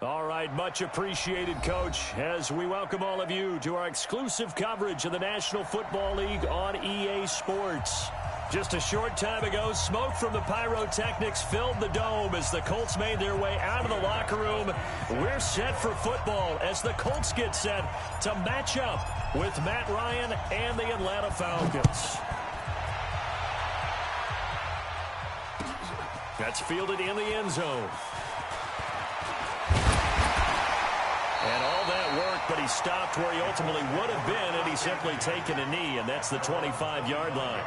All right, much appreciated, Coach, as we welcome all of you to our exclusive coverage of the National Football League on EA Sports. Just a short time ago, smoke from the pyrotechnics filled the dome as the Colts made their way out of the locker room. We're set for football as the Colts get set to match up with Matt Ryan and the Atlanta Falcons. That's fielded in the end zone. And all that work, but he stopped where he ultimately would have been had he simply taken a knee, and that's the 25-yard line.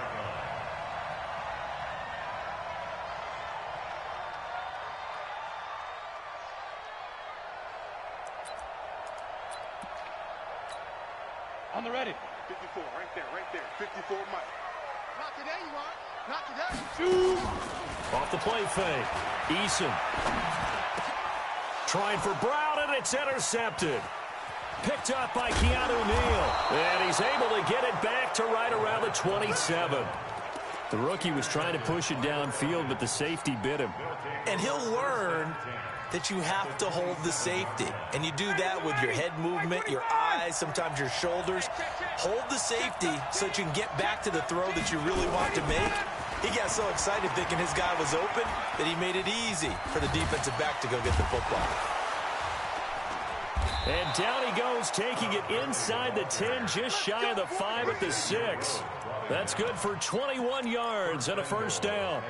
On the ready. 54, right there. 54, Mike. Not today, you are. Not today. Shoot. Off the play fake. Eason. Trying for Brown, and it's intercepted. Picked up by Keanu Neal. And he's able to get it back to right around the 27. The rookie was trying to push it downfield, but the safety bit him. And he'll learn that you have to hold the safety. And you do that with your head movement, your eyes, sometimes your shoulders. Hold the safety so that you can get back to the throw that you really want to make. He got so excited thinking his guy was open that he made it easy for the defensive back to go get the football. And down he goes, taking it inside the 10, just shy of the 5 at the 6. That's good for 21 yards and a first down.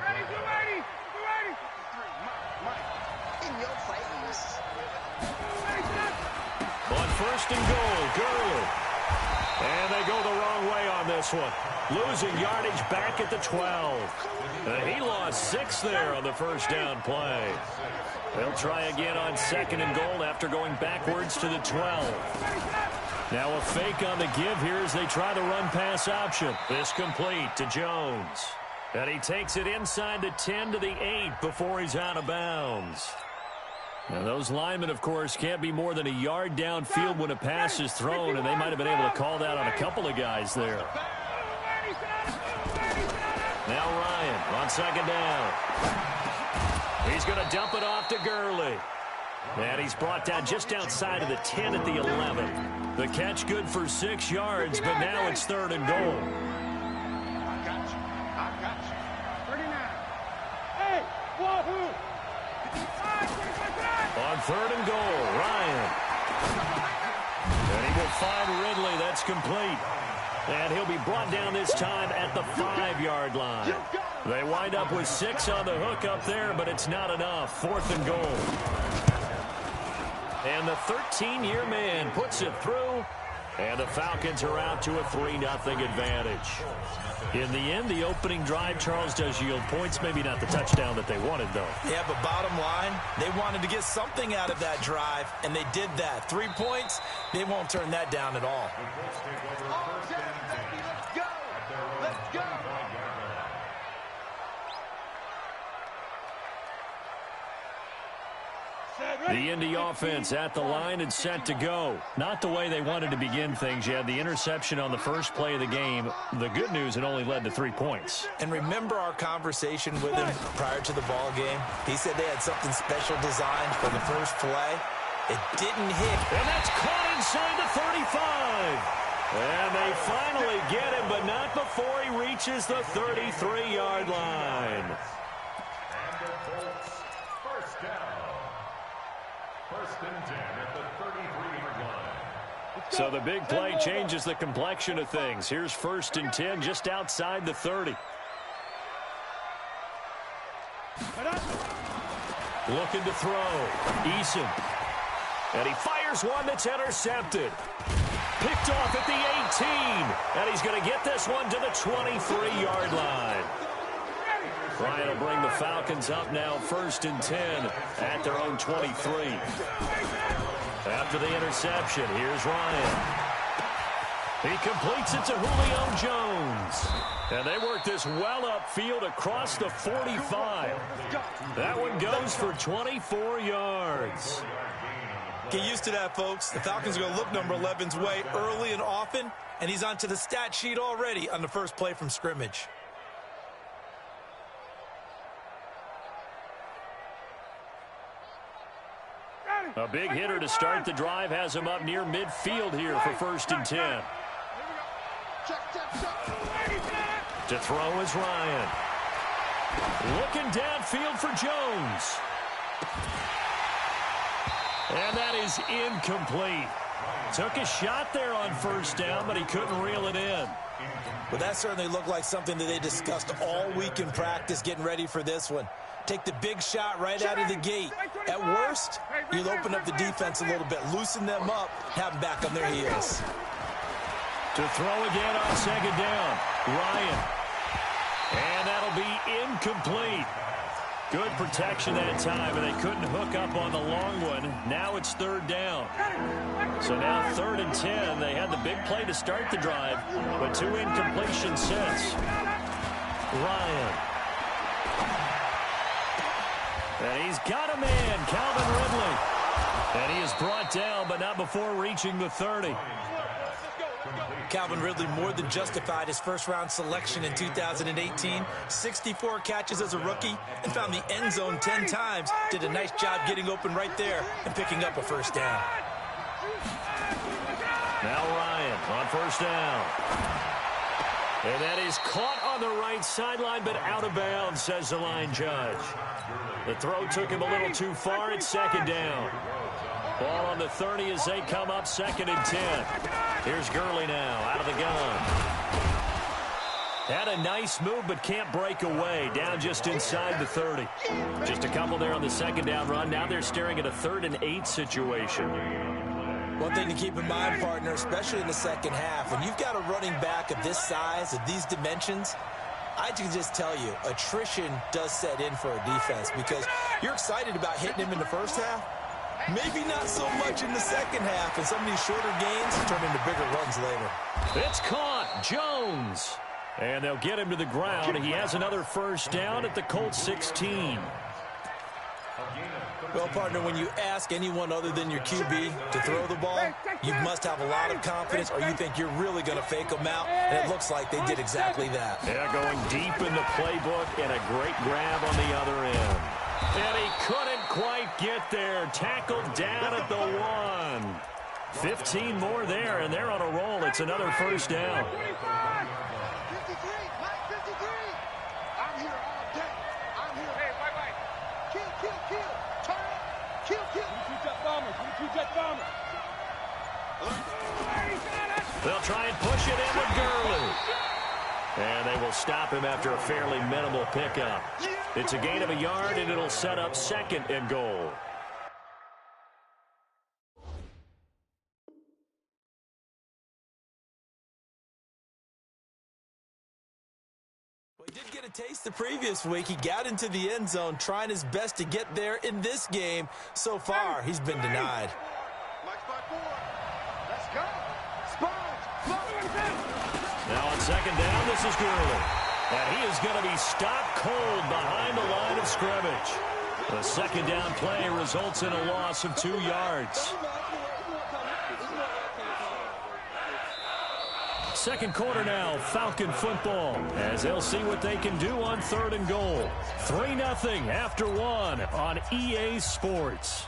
On first and goal, Gurley. And they go the wrong way on this one. Losing yardage back at the 12. And he lost 6 there on the first down play. They'll try again on second and goal after going backwards to the 12. Now a fake on the give here as they try the run-pass option. This complete to Jones. And he takes it inside the 10 to the 8 before he's out of bounds. Now those linemen, of course, can't be more than a yard downfield when a pass is thrown, and they might have been able to call that on a couple of guys there. Now Ryan on second down. He's going to dump it off to Gurley. And he's brought down just outside of the 10 at the 11. The catch good for 6 yards, but now it's third and goal. I got you. 39. Hey, wahoo! On third and goal, Ryan. And he will find Ridley. That's complete. And he'll be brought down this time at the 5-yard line. They wind up with 6 on the hook up there, but it's not enough. Fourth and goal. And the 13-year man puts it through, and the Falcons are out to a 3-0 advantage. In the end, the opening drive, Charles, does yield points. Maybe not the touchdown that they wanted, though. Yeah, but bottom line, they wanted to get something out of that drive, and they did that. 3 points, they won't turn that down at all. Let's go. The Indy offense at the line and set to go. Not the way they wanted to begin things. You had the interception on the first play of the game. The good news, it only led to 3 points. And remember our conversation with him prior to the ball game? He said they had something special designed for the first play. It didn't hit. And that's caught inside the 35. And they finally get him, but not before he reaches the 33-yard line. And the Colts first down. First and 10 at the 33-yard line. So the big play changes the complexion of things. Here's first and 10 just outside the 30. Looking to throw. Eason. And he fires one that's intercepted. Picked off at the 18. And he's going to get this one to the 23-yard line. Ryan will bring the Falcons up now first and 10 at their own 23. After the interception, here's Ryan. He completes it to Julio Jones. And they work this well upfield across the 45. That one goes for 24 yards. Get used to that, folks. The Falcons are going to look number 11's way early and often, and he's onto the stat sheet already on the first play from scrimmage. Ready. A big hitter to start the drive has him up near midfield here for 1st and 10. To throw is Ryan. Looking downfield for Jones. And that is incomplete. Took a shot there on 1st down, but he couldn't reel it in. Well, that certainly looked like something that they discussed all week in practice getting ready for this one. Take the big shot right out of the gate. At worst, you'll open up the defense a little bit, loosen them up, have them back on their heels. To throw again on 2nd down, Ryan. And that'll be incomplete. Good protection that time, and they couldn't hook up on the long one. Now it's 3rd down. So now 3rd and 10. They had the big play to start the drive, but 2 incompletions since. Ryan. And he's got a man, Calvin Ridley. And he is brought down, but not before reaching the 30. Calvin Ridley more than justified his first-round selection in 2018. 64 catches as a rookie and found the end zone 10 times. Did a nice job getting open right there and picking up a 1st down. Now Ryan on 1st down. And that is caught on the right sideline, but out of bounds, says the line judge. The throw took him a little too far at 2nd down. Ball on the 30 as they come up 2nd and 10. Here's Gurley now out of the gun. Had a nice move but can't break away. Down just inside the 30. Just a couple there on the 2nd down run. Now they're staring at a 3rd and 8 situation. One thing to keep in mind, partner, especially in the second half, when you've got a running back of this size, of these dimensions, I can just tell you, attrition does set in for a defense because you're excited about hitting him in the first half. Maybe not so much in the second half, and some of these shorter gains turn into bigger runs later. It's caught. Jones. And they'll get him to the ground. He has another 1st down at the Colts 16. Well, partner, when you ask anyone other than your QB to throw the ball, you must have a lot of confidence or you think you're really going to fake them out, and it looks like they did exactly that. Yeah, going deep in the playbook and a great grab on the other end. And he couldn't quite get there. Tackled down at the 1. 15 more there, and they're on a roll. It's another 1st down. 53, Mike 53. I'm here all day. I'm here. Hey, white. Kill. Turn up. Kill. 22 jet bombers. 22 jet bombers. They'll try and push it in with Gurley. And they will stop him after a fairly minimal pickup. It's a gain of a yard, and it'll set up 2nd and goal. Well, he did get a taste the previous week. He got into the end zone, trying his best to get there in this game. So far, he's been denied. Mike spot 4. Let's go. Sponge. Now on 2nd down, this is Gurley. And he is going to be stopped cold behind the line of scrimmage. The 2nd down play results in a loss of 2 yards. Second quarter now, Falcon football, as they'll see what they can do on 3rd and goal. 3-0 after 1 on EA Sports.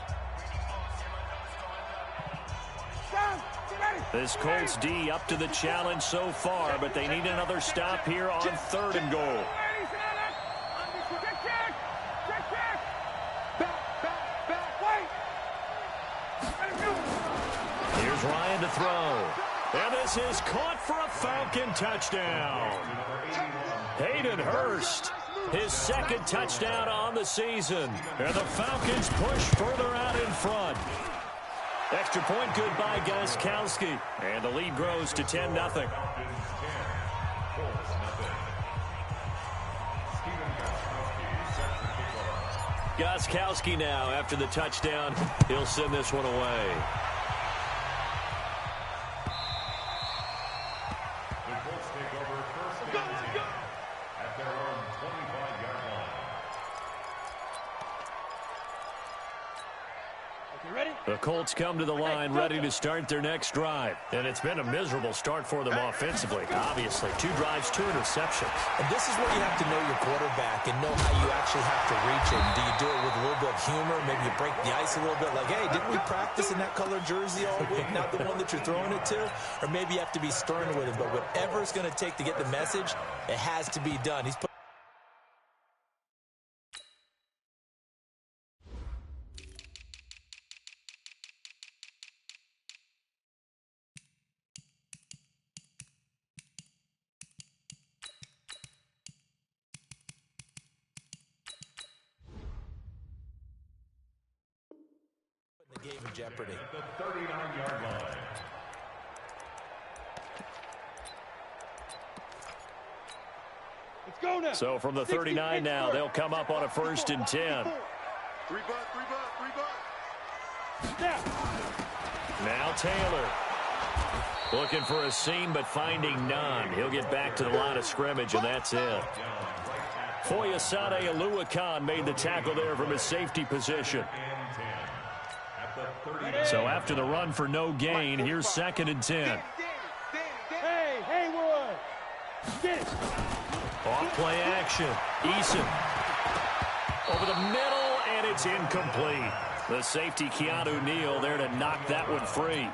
This Colts D up to the challenge so far, but they need another stop here on 3rd and goal. Here's Ryan to throw. And this is caught for a Falcon touchdown. Hayden Hurst, his 2nd touchdown on the season. And the Falcons push further out in front. Extra point good by Gostkowski. And the lead grows to 10-0. Gostkowski now after the touchdown. He'll send this one away. The Colts take over 1st and 10 at their own 25-yard line. You ready? The Colts come to the line ready to start their next drive. And it's been a miserable start for them offensively, obviously. 2 drives, 2 interceptions. And this is where you have to know your quarterback and know how you actually have to reach him. Do you do it with a little bit of humor. Maybe you break the ice a little bit, like, hey, didn't we practice in that color jersey all week, not the one that you're throwing it to? Or maybe you have to be stern with him, but whatever it's going to take to get the message, it has to be done. He's put the game in jeopardy. The 39-yard line. Let's go now. So from the 39 now, they'll come up on a 1st and 10. 3 butt. Now Taylor. Looking for a seam, but finding none. He'll get back to the line of scrimmage, and that's it. Foyesade Aluakan made the tackle there from his safety position. So after the run for no gain, here's 2nd and 10. Hey, Haywood. Get it. Off play action. Eason. Over the middle, and it's incomplete. The safety, Keanu Neal, there to knock that one free.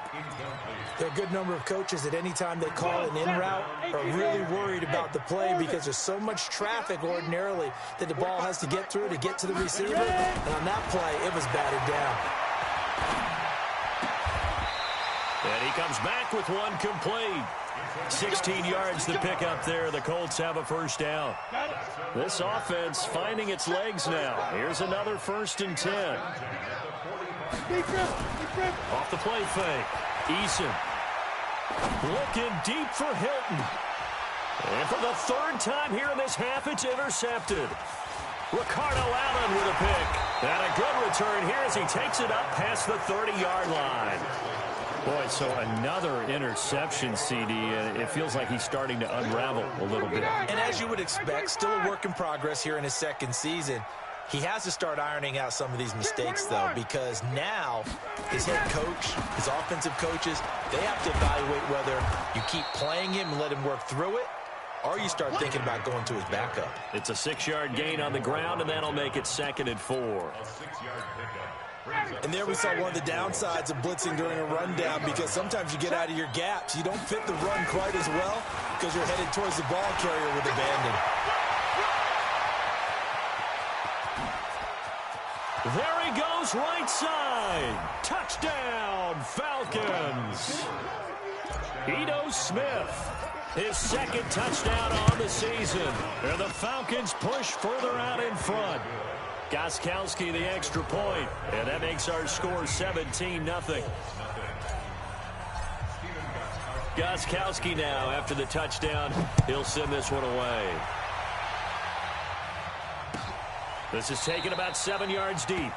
There are a good number of coaches at any time they call an in route are really worried about the play because there's so much traffic ordinarily that the ball has to get through to get to the receiver. And on that play, it was batted down. And he comes back with one complete. 16 yards to pick up there. The Colts have a 1st down. This offense finding its legs now. Here's another 1st and 10. Off the play fake. Eason. Looking deep for Hilton. And for the 3rd time here in this half, it's intercepted. Ricardo Allen with a pick. And a good return here as he takes it up past the 30-yard line. Boy, so another interception, CD, and it feels like he's starting to unravel a little bit. And as you would expect, still a work in progress here in his 2nd season. He has to start ironing out some of these mistakes, though, because now his head coach, his offensive coaches, they have to evaluate whether you keep playing him and let him work through it, or you start thinking about going to his backup. It's a 6-yard gain on the ground, and that'll make it 2nd and 4. And there we saw one of the downsides of blitzing during a rundown, because sometimes you get out of your gaps. You don't fit the run quite as well because you're headed towards the ball carrier with abandon. There he goes, right side. Touchdown, Falcons. Ito Smith, his 2nd touchdown on the season. And the Falcons push further out in front. Gostkowski the extra point, and that makes our score 17-0. Gostkowski now, after the touchdown, he'll send this one away. This is taken about 7 yards deep.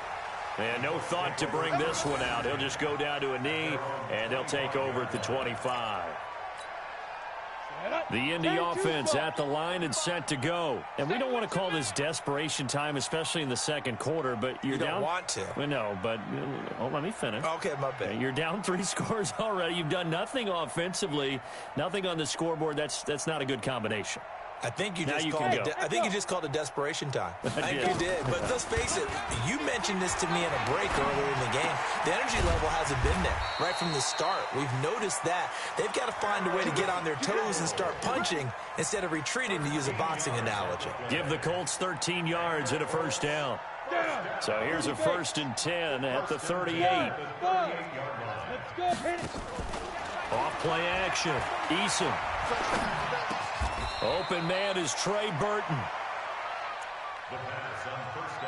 And no thought to bring this one out. He'll just go down to a knee, and they'll take over at the 25. The Indy offense at the line and set to go. And we don't want to call this desperation time, especially in the 2nd quarter, but you're down. You don't want to. Well, no, but let me finish. Okay, my bad. You're down 3 scores already. You've done nothing offensively, nothing on the scoreboard. That's not a good combination. I think you just called it desperation time. I think you did. But let's face it, you mentioned this to me in a break earlier in the game. The energy level hasn't been there right from the start. We've noticed that. They've got to find a way to get on their toes and start punching instead of retreating, to use a boxing analogy. Give the Colts 13 yards and a 1st down. So here's a 1st and 10 at the 38. Off play action. Eason. Open man is Trey Burton.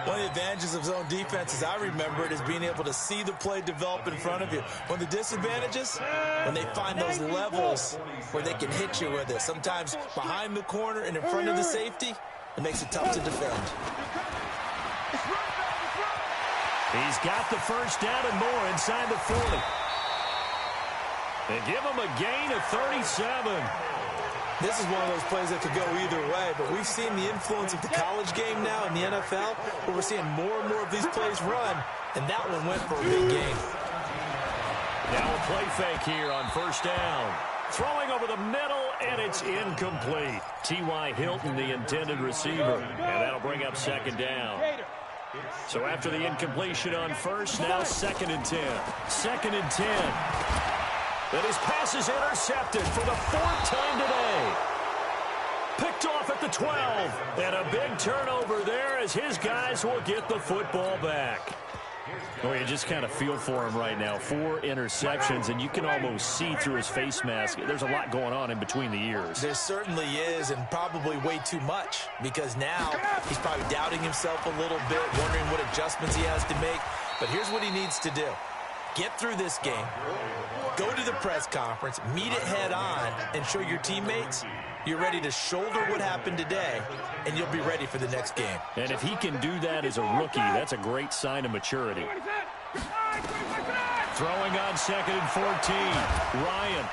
One of the advantages of zone defense, as I remember it, is being able to see the play develop in front of you. One of the disadvantages, when they find those levels where they can hit you with it. Sometimes behind the corner and in front of the safety, it makes it tough to defend. He's got the 1st down and more inside the 40. They give him a gain of 37. This is one of those plays that could go either way, but we've seen the influence of the college game now in the NFL, where we're seeing more and more of these plays run, and that one went for a big gain. Now a play fake here on 1st down. Throwing over the middle, and it's incomplete. T.Y. Hilton, the intended receiver, and that'll bring up 2nd down. So after the incompletion on first, now 2nd and 10. 2nd and 10. And his pass is intercepted for the 4th time today. Picked off at the 12. And a big turnover there as his guys will get the football back. Oh, you just kind of feel for him right now. 4 interceptions, and you can almost see through his face mask. There's a lot going on in between the ears. There certainly is, and probably way too much, because now he's probably doubting himself a little bit, wondering what adjustments he has to make. But here's what he needs to do. Get through this game, go to the press conference, meet it head on, and show your teammates you're ready to shoulder what happened today, and you'll be ready for the next game. And if he can do that as a rookie, that's a great sign of maturity. Throwing on 2nd and 14. Ryan.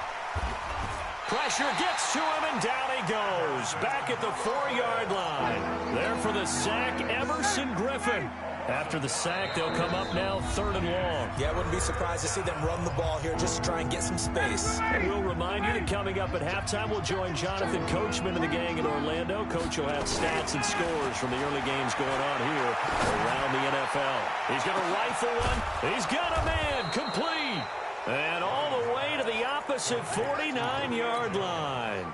Pressure gets to him, and down he goes. Back at the 4-yard line. There for the sack, Everson Griffin. After the sack, they'll come up now 3rd and long. Yeah, I wouldn't be surprised to see them run the ball here just to try and get some space. And we'll remind you that coming up at halftime, we'll join Jonathan Coachman and the gang in Orlando. Coach will have stats and scores from the early games going on here around the NFL. He's going to rifle one. He's got a man complete. And all the way to the opposite 49-yard line.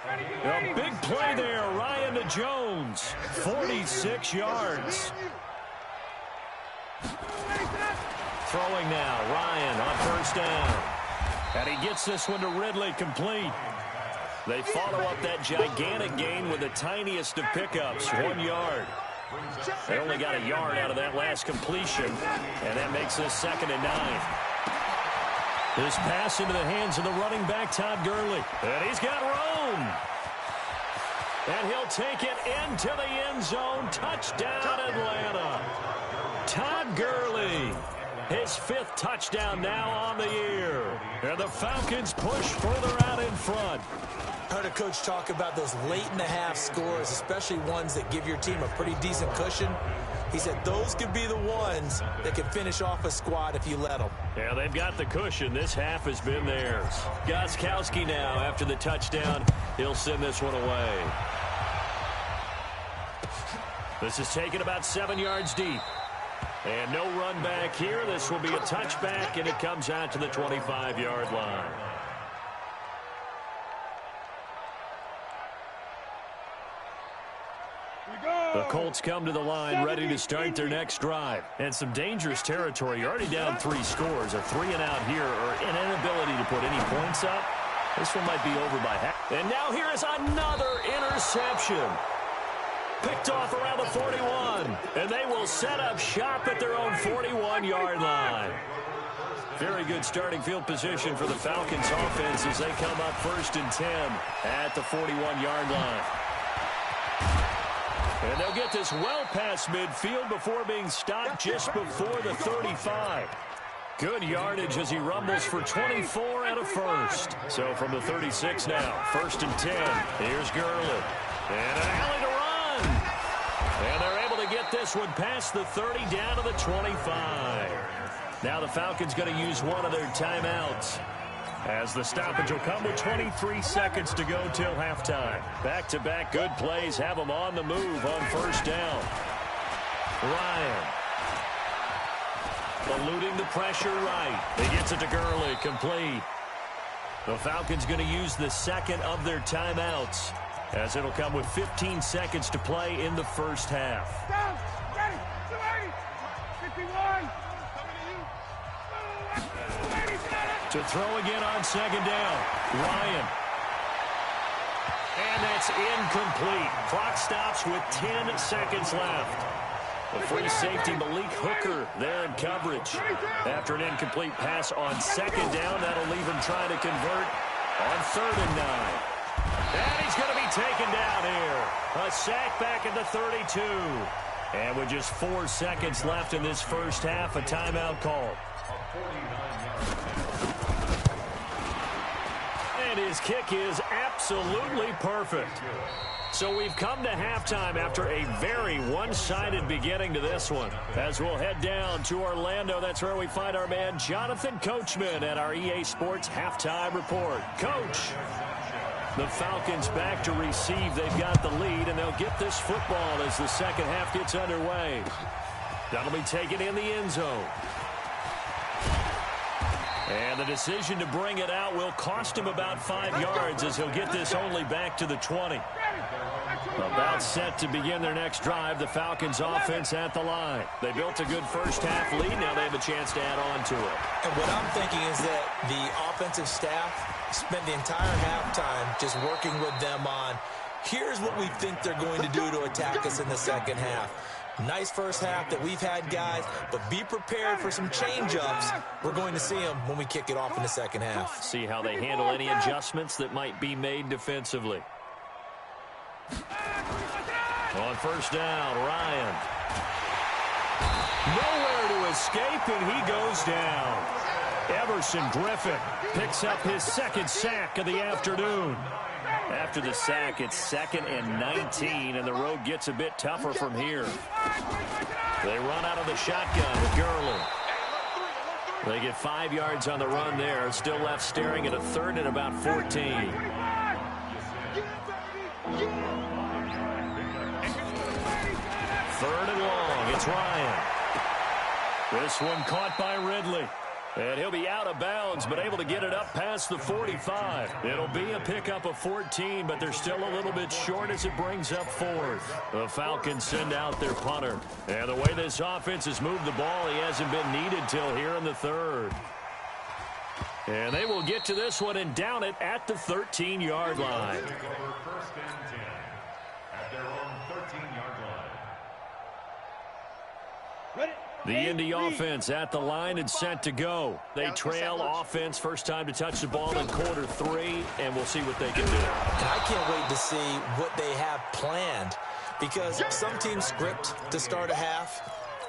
A big play there, Ryan to Jones. 46 yards. Throwing now, Ryan on 1st down. And he gets this one to Ridley, complete. They follow up that gigantic gain with the tiniest of pickups, 1 yard. They only got a yard out of that last completion, and that makes this 2nd and 9. This pass into the hands of the running back, Todd Gurley. And he's got room. And he'll take it into the end zone. Touchdown, Atlanta. Todd Gurley, his 5th touchdown now on the year. And the Falcons push further out in front. Heard a coach talk about those late-in-the-half scores, especially ones that give your team a pretty decent cushion. He said those could be the ones that can finish off a squad if you let them. Yeah, they've got the cushion. This half has been theirs. Gostkowski now after the touchdown. He'll send this one away. This is taken about 7 yards deep. And no run back here. This will be a touchback, and it comes out to the 25-yard line. The Colts come to the line ready to start their next drive. And some dangerous territory. You're already down 3 scores. A 3-and-out here, or an inability to put any points up. This one might be over by half. And now here is another interception. Picked off around the 41. And they will set up shop at their own 41-yard line. Very good starting field position for the Falcons offense as they come up 1st and 10 at the 41-yard line. And they'll get this well past midfield before being stopped just before the 35. Good yardage as he rumbles for 24 and a first. So from the 36 now, 1st and 10. Here's Gurley. And an alley to run. And they're able to get this one past the 30 down to the 25. Now the Falcons going to use one of their timeouts, as the stoppage will come with 23 seconds to go till halftime. Back-to-back good plays have them on the move on 1st down. Ryan. Eluding the pressure right. He gets it to Gurley, complete. The Falcons going to use the 2nd of their timeouts, as it'll come with 15 seconds to play in the 1st half. Down, ready, 280, 51. To throw again on 2nd down. Ryan. And that's incomplete. Clock stops with 10 seconds left. The free safety, Malik Hooker, there in coverage. After an incomplete pass on 2nd down, that'll leave him trying to convert on 3rd and 9. And he's going to be taken down here. A sack back at the 32. And with just 4 seconds left in this 1st half, a timeout call. And his kick is absolutely perfect. So we've come to halftime after a very one-sided beginning to this one. As we'll head down to Orlando, that's where we find our man Jonathan Coachman at our EA Sports Halftime Report. Coach. The Falcons back to receive. They've got the lead, and they'll get this football as the second half gets underway. That'll be taken in the end zone. And the decision to bring it out will cost him about 5 yards as he'll get this only back to the 20. About set to begin their next drive. The Falcons offense at the line. They built a good first half lead. Now they have a chance to add on to it. And what I'm thinking is that the offensive staff spent the entire halftime just working with them on, here's what we think they're going to do to attack us in the second half. Nice first half that we've had, guys, but be prepared for some change-ups. We're going to see them when we kick it off in the second half. See how they handle any adjustments that might be made defensively. On first down, Ryan. Nowhere to escape, and he goes down. Everson Griffin picks up his second sack of the afternoon. After the sack, it's 2nd and 19, and the road gets a bit tougher from here. They run out of the shotgun with Gurley. They get 5 yards on the run there. Still left staring at a 3rd and about 14. 3rd and long. It's Ryan. This one caught by Ridley. And he'll be out of bounds, but able to get it up past the 45. It'll be a pickup of 14, but they're still a little bit short as it brings up 4th. The Falcons send out their punter. And the way this offense has moved the ball, he hasn't been needed till here in the 3rd. And they will get to this one and down it at the 13-yard line. Take over 1st and 10 at their own 13-yard line. Ready? The Indy offense at the line and set to go. They trail offense, first time to touch the ball in quarter 3, and we'll see what they can do. And I can't wait to see what they have planned, because some teams script to start a half.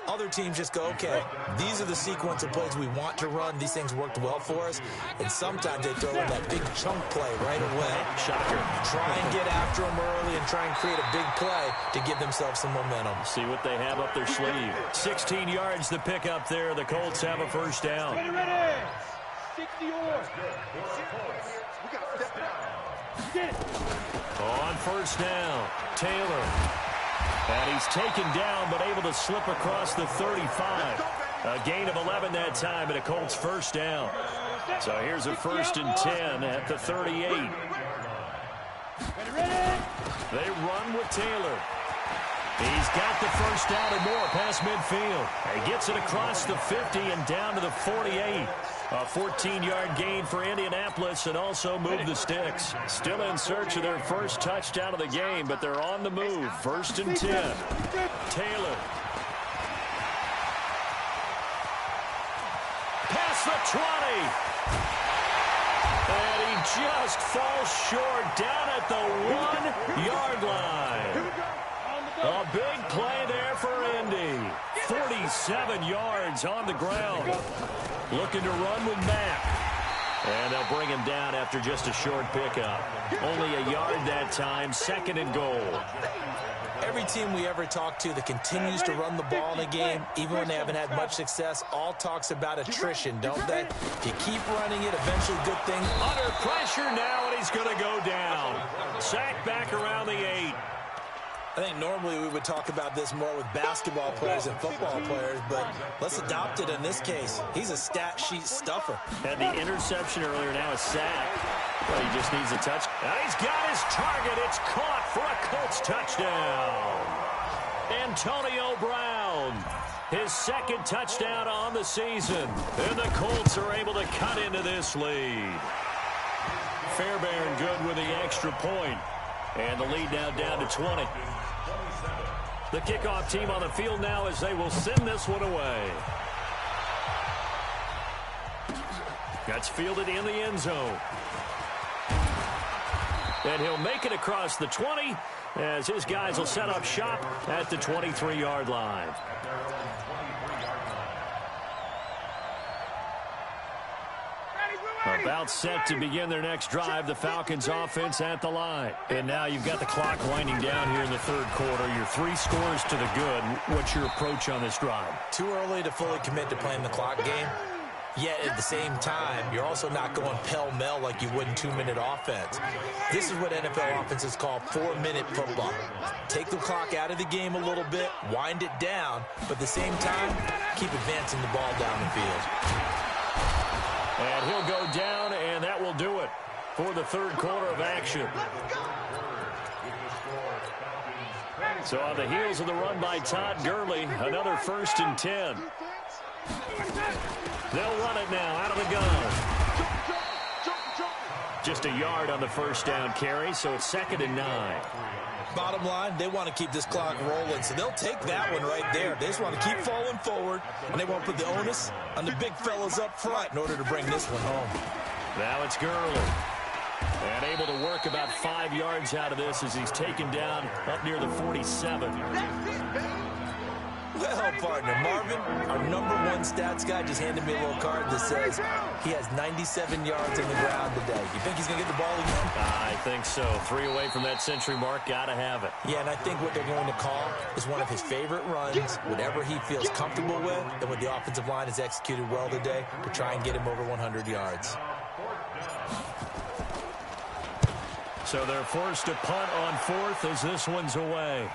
Other teams just go, okay, these are the sequence of plays we want to run. These things worked well for us. And sometimes they throw in that big chunk play right away. Shocker. Try and get after them early and try and create a big play to give themselves some momentum. See what they have up their sleeve. 16 yards to pick up there. The Colts have a first down. Ready. 60 yards. We got to step down. Get it. On first down, Taylor. And he's taken down, but able to slip across the 35. A gain of 11 that time, and a Colts first down. So here's a 1st and 10 at the 38. They run with Taylor. He's got the first down and more past midfield. He gets it across the 50 and down to the 48. A 14-yard gain for Indianapolis and also move the sticks. Still in search of their first touchdown of the game, but they're on the move. 1st and 10. Taylor. Past the 20. And he just falls short down at the 1-yard line. A big play there for Indy. 47 yards on the ground. Looking to run with Mack. And they'll bring him down after just a short pickup. Only a yard that time, 2nd and goal. Every team we ever talk to that continues to run the ball in a game, even when they haven't had much success, all talks about attrition, don't they? If you keep running it, eventually good things. Under pressure now, and he's going to go down. Sacked back around the 8. I think normally we would talk about this more with basketball players and football players, but let's adopt it in this case. He's a stat sheet stuffer. Had the interception earlier, now a sack. Well, he just needs a touch. And he's got his target. It's caught for a Colts touchdown. Antonio Brown, his 2nd touchdown on the season. And the Colts are able to cut into this lead. Fairbairn good with the extra point. And the lead now down to 20. The kickoff team on the field now as they will send this one away. That's fielded in the end zone. And he'll make it across the 20 as his guys will set up shop at the 23-yard line. About set to begin their next drive, the Falcons offense at the line. And now you've got the clock winding down here in the 3rd quarter. Your 3 scores to the good. What's your approach on this drive? Too early to fully commit to playing the clock game. Yet at the same time, you're also not going pell-mell like you would in 2-minute offense. This is what NFL offenses call 4-minute football. Take the clock out of the game a little bit, wind it down, but at the same time, keep advancing the ball down the field. And he'll go down, and that will do it for the third quarter of action. So on the heels of the run by Todd Gurley, another 1st and 10. They'll run it now out of the gun. Just a yard on the first down carry, so it's 2nd and 9. Bottom line, they want to keep this clock rolling, so they'll take that one right there. They just want to keep falling forward, and they want to put the onus on the big fellas up front in order to bring this one home. Now it's Gurley. And able to work about 5 yards out of this as he's taken down up near the 47. Well, partner, Marvin, our #1 stats guy, just handed me a little card that says he has 97 yards on the ground today. You think he's going to get the ball again? I think so. 3 away from that century mark. Got to have it. Yeah, and I think what they're going to call is one of his favorite runs, whatever he feels comfortable with, and what the offensive line has executed well today to try and get him over 100 yards. So they're forced to punt on 4th as this one's away.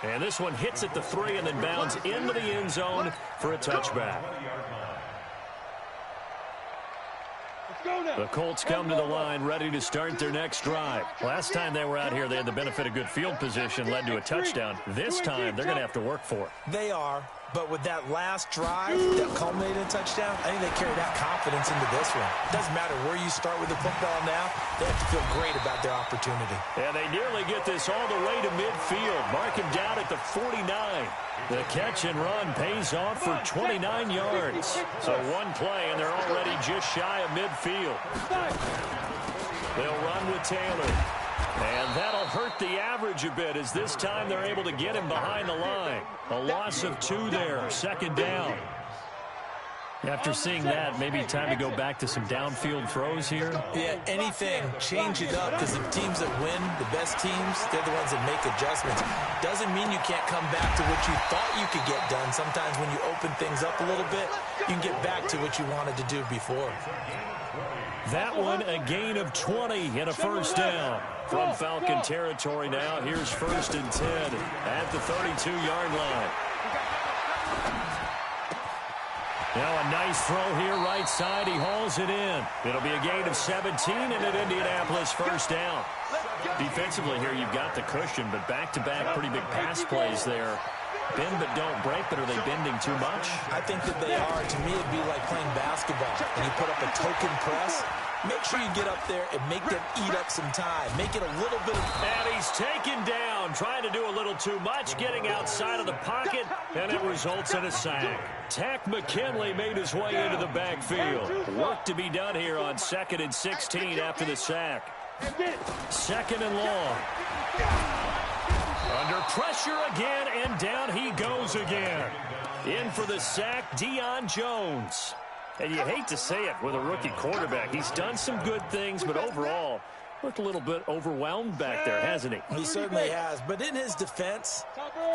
And this one hits at the 3 and then bounds into the end zone for a touchback. The Colts come to the line ready to start their next drive. Last time they were out here, they had the benefit of good field position, led to a touchdown. This time, they're going to have to work for it. They are. But with that last drive that culminated in a touchdown, I think they carry that confidence into this one. It doesn't matter where you start with the football now. They have to feel great about their opportunity. And they nearly get this all the way to midfield. Mark him down at the 49. The catch and run pays off for 29 yards. So one play, and they're already just shy of midfield. They'll run with Taylor. And that'll hurt the average a bit as this time they're able to get him behind the line. A loss of 2 there, 2nd down. After seeing that, maybe time to go back to some downfield throws here. Yeah, anything. Change it up because the teams that win, the best teams, they're the ones that make adjustments. Doesn't mean you can't come back to what you thought you could get done. Sometimes when you open things up a little bit, you can get back to what you wanted to do before. That one, a gain of 20 and a 1st down. From Falcon territory now, here's 1st and 10 at the 32-yard line. Now a nice throw here right side. He hauls it in. It'll be a gain of 17 and an Indianapolis 1st down. Defensively here, you've got the cushion, but back-to-back pretty big pass plays there. Bend but don't break, but are they bending too much? I think that they are. To me, it'd be like playing basketball. When you put up a token press, make sure you get up there and make them eat up some time. Make it a little bit of... And he's taken down, trying to do a little too much, getting outside of the pocket, and it results in a sack. Tack McKinley made his way into the backfield. Work to be done here on 2nd and 16 after the sack. 2nd and long. Under pressure again, and down he goes again. In for the sack, Deion Jones. And you hate to say it with a rookie quarterback. He's done some good things, but overall, looked a little bit overwhelmed back there, hasn't he? He certainly has. But in his defense,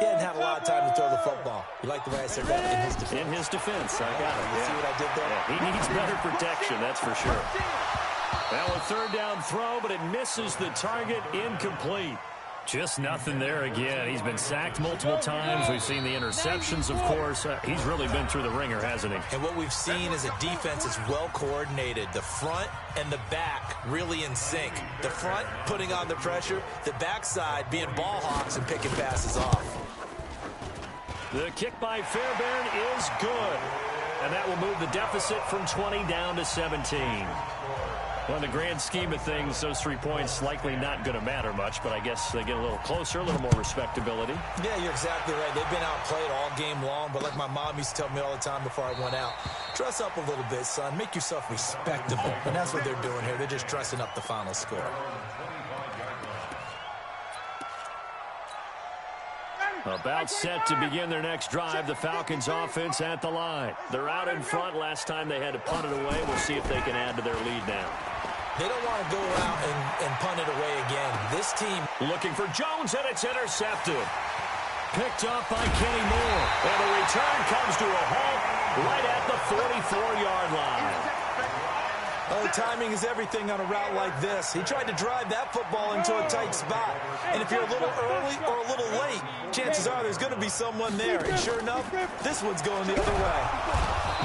he hadn't had a lot of time to throw the football. You like the way I said that? In his defense. In his defense, I got it. You see what I did there? Yeah, he needs better protection, that's for sure. Now a 3rd down throw, but it misses the target, incomplete. Just nothing there again. He's been sacked multiple times. We've seen the interceptions, of course. He's really been through the ringer, hasn't he? And what we've seen is a defense that's well coordinated. The front and the back really in sync. The front putting on the pressure. The backside being ball hawks and picking passes off. The kick by Fairbairn is good. And that will move the deficit from 20 down to 17. Well, in the grand scheme of things, those 3 points likely not going to matter much, but I guess they get a little closer, a little more respectability. Yeah, you're exactly right. They've been outplayed all game long, but like my mom used to tell me all the time before I went out, dress up a little bit, son. Make yourself respectable. And that's what they're doing here. They're just dressing up the final score. About set to begin their next drive, the Falcons offense at the line. They're out in front. Last time they had to punt it away. We'll see if they can add to their lead now. They don't want to go out and punt it away again. This team looking for Jones, and it's intercepted. picked up by Kenny Moore. And the return comes to a halt right at the 44-yard line. Oh, timing is everything on a route like this. He tried to drive that football into a tight spot. And if you're a little early or a little late, chances are there's going to be someone there. And sure enough, this one's going the other way.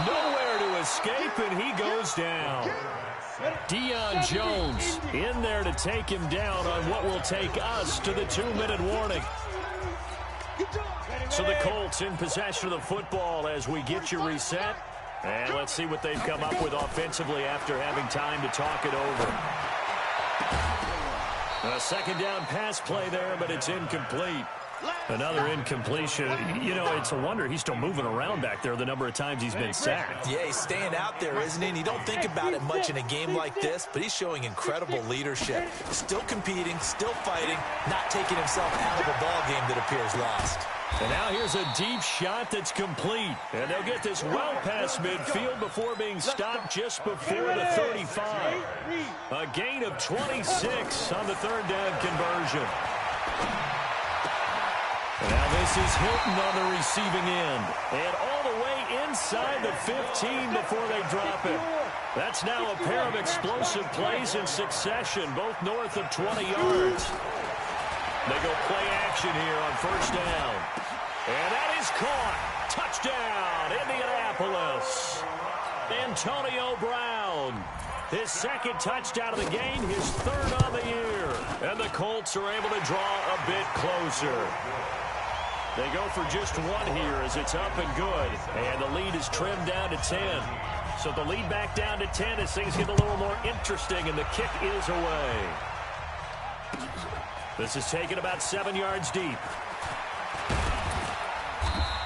Nowhere to escape, and he goes down. Deion Jones in there to take him down on what will take us to the 2-minute warning. So the Colts in possession of the football as we get you reset. And let's see what they've come up with offensively after having time to talk it over. A second down pass play there, but it's incomplete. Another incompletion. You know, it's a wonder he's still moving around back there the number of times he's been sacked. Yeah, he's staying out there, isn't he? And you don't think about it much in a game like this, but he's showing incredible leadership. Still competing, still fighting, not taking himself out of a ball game that appears lost. And now here's a deep shot that's complete. And they'll get this well past midfield before being stopped just before the 35. A gain of 26 on the third down conversion. Now this is Hilton on the receiving end. And all the way inside the 15 before they drop it. That's now a pair of explosive plays in succession, both north of 20 yards. They go play action here on first down. And that is caught. Touchdown, Indianapolis. Antonio Brown. His second touchdown of the game, his third on the year. And the Colts are able to draw a bit closer. They go for just one here as it's up and good. And the lead is trimmed down to 10. So the lead back down to 10 as things get a little more interesting, and the kick is away. This is taken about 7 yards deep.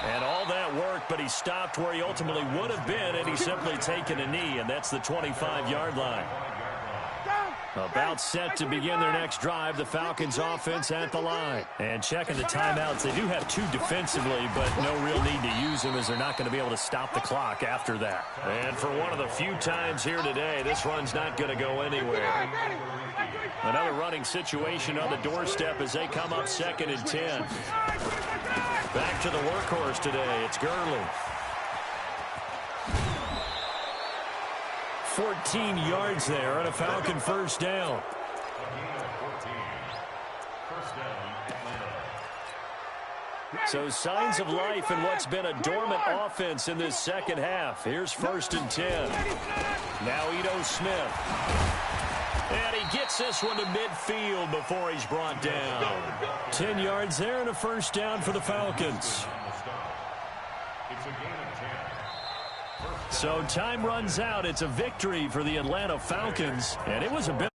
And all that work, but he stopped where he ultimately would have been, and he's simply taken a knee, and that's the 25-yard line. About set to begin their next drive, the Falcons offense at the line. And checking the timeouts, they do have two defensively, but no real need to use them as they're not going to be able to stop the clock after that. And for one of the few times here today, this run's not going to go anywhere. Another running situation on the doorstep as they come up 2nd and 10. Back to the workhorse today, it's Gurley. 14 yards there on a Falcon first down. So signs of life in what's been a dormant offense in this second half. Here's 1st and 10. Now Ito Smith. And he gets this one to midfield before he's brought down. 10 yards there and a first down for the Falcons. So time runs out. It's a victory for the Atlanta Falcons, and it was a bit